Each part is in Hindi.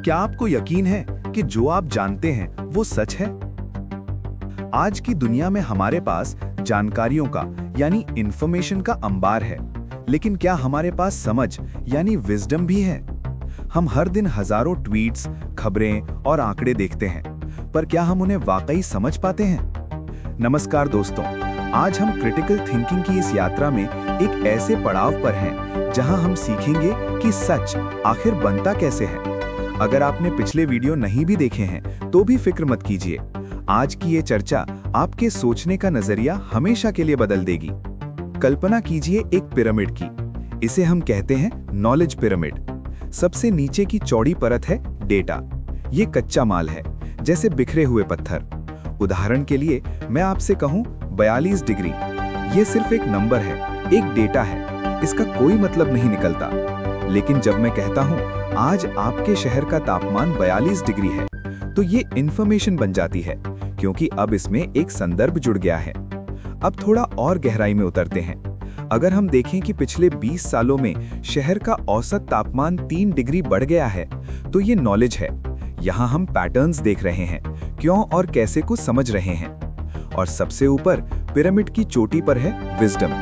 क्या आपको यकीन है कि जो आप जानते हैं वो सच है? आज की दुनिया में हमारे पास जानकारियों का यानी इंफॉर्मेशन का अंबार है, लेकिन क्या हमारे पास समझ यानी विजडम भी है? हम हर दिन हजारों ट्वीट्स, खबरें और आंकड़े देखते हैं, पर क्या हम उन्हें वाकई समझ पाते हैं? नमस्कार दोस्तों, आज हम क्रिटिकल थिंकिंग की इस यात्रा में एक ऐसे पड़ाव पर हैं जहां हम सीखेंगे कि सच आखिर बनता कैसे है। अगर आपने पिछले वीडियो नहीं भी देखे हैं तो भी फिक्र मत कीजिए, आज की ये चर्चा आपके सोचने का नजरिया हमेशा के लिए बदल देगी। कल्पना कीजिए एक पिरामिड की। इसे हम कहते हैं नॉलेज पिरामिड। सबसे नीचे की चौड़ी परत है डेटा। ये कच्चा माल है, जैसे बिखरे हुए पत्थर। उदाहरण के लिए मैं आपसे कहूं 42 डिग्री। ये सिर्फ एक नंबर है, एक डेटा है, इसका कोई मतलब नहीं निकलता। लेकिन जब मैं कहता हूं आज आपके शहर का तापमान 42 डिग्री है, तो ये इंफॉर्मेशन बन जाती है, क्योंकि अब इसमें एक संदर्भ जुड़ गया है। अब थोड़ा और गहराई में उतरते हैं। अगर हम देखें कि पिछले 20 सालों में शहर का औसत तापमान 3 डिग्री बढ़ गया है, तो ये नॉलेज है। यहाँ हम पैटर्न्स देख रहे हैं, क्यों और कैसे को समझ रहे हैं। और सबसे ऊपर पिरामिड की चोटी पर है विजडम,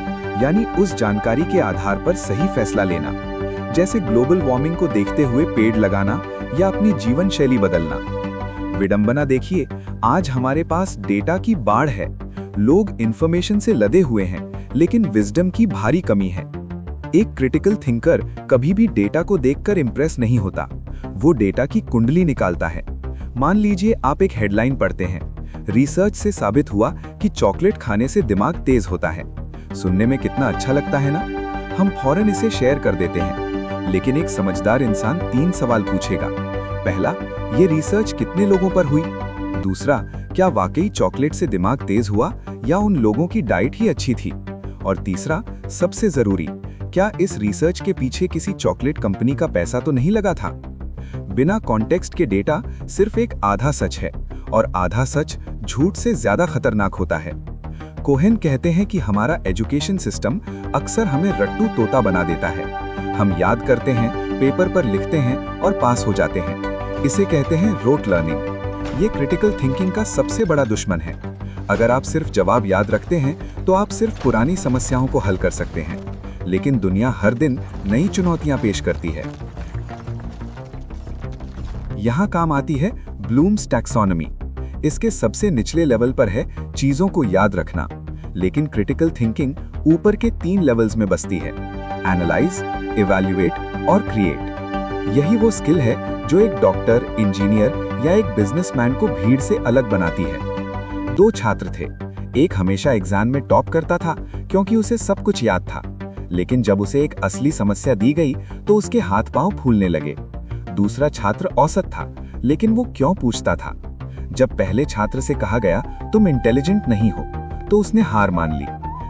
यानी उस जानकारी के आधार पर सही फैसला लेना, जैसे ग्लोबल वार्मिंग को देखते हुए पेड़ लगाना या अपनी जीवन शैली बदलना। विडंबना देखिए, आज हमारे पास डेटा की बाढ़ है। लोग इंफॉर्मेशन से लदे हुए हैं, लेकिन विजडम की भारी कमी है। एक क्रिटिकल थिंकर कभी भी डेटा को देखकर इंप्रेस नहीं होता, वो डेटा की कुंडली निकालता है। मान लीजिए आप एक हेडलाइन पढ़ते हैं, रिसर्च से साबित हुआ कि चॉकलेट खाने से दिमाग तेज होता है। सुनने में कितना अच्छा लगता है ना? हम फौरन इसे शेयर कर देते हैं। लेकिन एक समझदार इंसान 3 सवाल पूछेगा। पहला, ये रिसर्च कितने लोगों पर हुई? दूसरा, क्या वाकई चॉकलेट से दिमाग तेज हुआ या उन लोगों की डाइट ही अच्छी थी? और तीसरा, सबसे जरूरी, क्या इस रिसर्च के पीछे किसी चॉकलेट कंपनी का पैसा तो नहीं लगा था? बिना कॉन्टेक्स्ट के डेटा सिर्फ एक आधा सच है, और आधा सच झूठ से ज्यादा खतरनाक होता है। कोहेन कहते हैं कि हमारा एजुकेशन सिस्टम अक्सर हमें रट्टू तोता बना देता है। हम याद करते हैं, पेपर पर लिखते हैं और पास हो जाते हैं। इसे कहते हैं रोट लर्निंग। ये क्रिटिकल थिंकिंग का सबसे बड़ा दुश्मन है। अगर आप सिर्फ जवाब याद रखते हैं तो आप सिर्फ पुरानी समस्याओं को हल कर सकते हैं, लेकिन दुनिया हर दिन नई चुनौतियां पेश करती है। यहाँ काम आती है ब्लूम्स टैक्सोनॉमी। इसके सबसे निचले लेवल पर है चीजों को याद रखना, लेकिन क्रिटिकल थिंकिंग ऊपर के 3 लेवल्स में बसती है: एनालाइज, इवैल्यूएट और क्रिएट। यही वो स्किल है जो एक डॉक्टर, इंजीनियर या एक बिजनेसमैन को भीड़ से अलग बनाती है। 2 छात्र थे। एक हमेशा एग्जाम में टॉप करता था क्योंकि उसे सब कुछ याद था, लेकिन जब उसे एक असली समस्या दी गई तो उसके हाथ पांव फूलने लगे। दूसरा छात्र औसत था, लेकिन वो क्यों पूछता था। जब पहले छात्र से कहा गया तुम इंटेलिजेंट नहीं हो, तो उसने हार मान ली।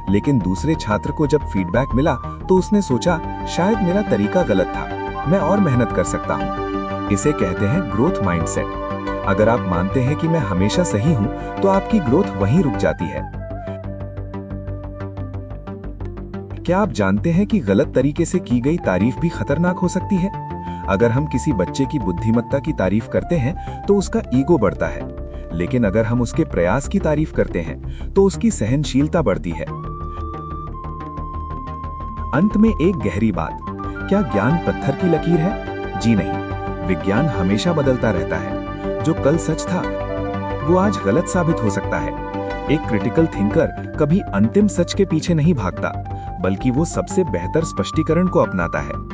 लेकिन दूसरे छात्र को जब फीडबैक मिला तो उसने सोचा शायद मेरा तरीका गलत था, मैं और मेहनत कर सकता हूँ। इसे कहते हैं ग्रोथ माइंडसेट। अगर आप मानते हैं कि मैं हमेशा सही हूँ, तो आपकी ग्रोथ वहीं रुक जाती है। क्या आप जानते हैं कि गलत तरीके से की गई तारीफ भी खतरनाक हो सकती है? अगर हम किसी बच्चे की बुद्धिमत्ता की तारीफ करते हैं तो उसका ईगो बढ़ता है, लेकिन अगर हम उसके प्रयास की तारीफ करते हैं तो उसकी सहनशीलता बढ़ती है। अंत में एक गहरी बात, क्या ज्ञान पत्थर की लकीर है? जी नहीं, विज्ञान हमेशा बदलता रहता है। जो कल सच था वो आज गलत साबित हो सकता है। एक क्रिटिकल थिंकर कभी अंतिम सच के पीछे नहीं भागता, बल्कि वो सबसे बेहतर स्पष्टीकरण को अपनाता है।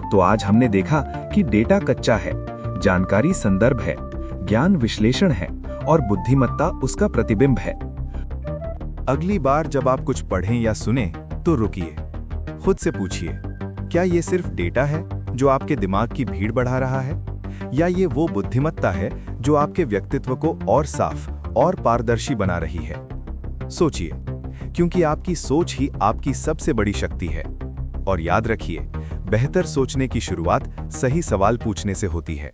तो आज हमने देखा कि डेटा कच्चा है, जानकारी संदर्भ है, ज्ञान विश्लेषण है और बुद्धिमत्ता उसका प्रतिबिंब है। अगली बार जब आप कुछ पढ़ें या सुने तो रुकिए, खुद से पूछिए, क्या ये सिर्फ डेटा है जो आपके दिमाग की भीड़ बढ़ा रहा है, या ये वो बुद्धिमत्ता है जो आपके व्यक्तित्व को और साफ और पारदर्शी बना रही है? सोचिए, क्योंकि आपकी सोच ही आपकी सबसे बड़ी शक्ति है। और याद रखिए, बेहतर सोचने की शुरुआत सही सवाल पूछने से होती है।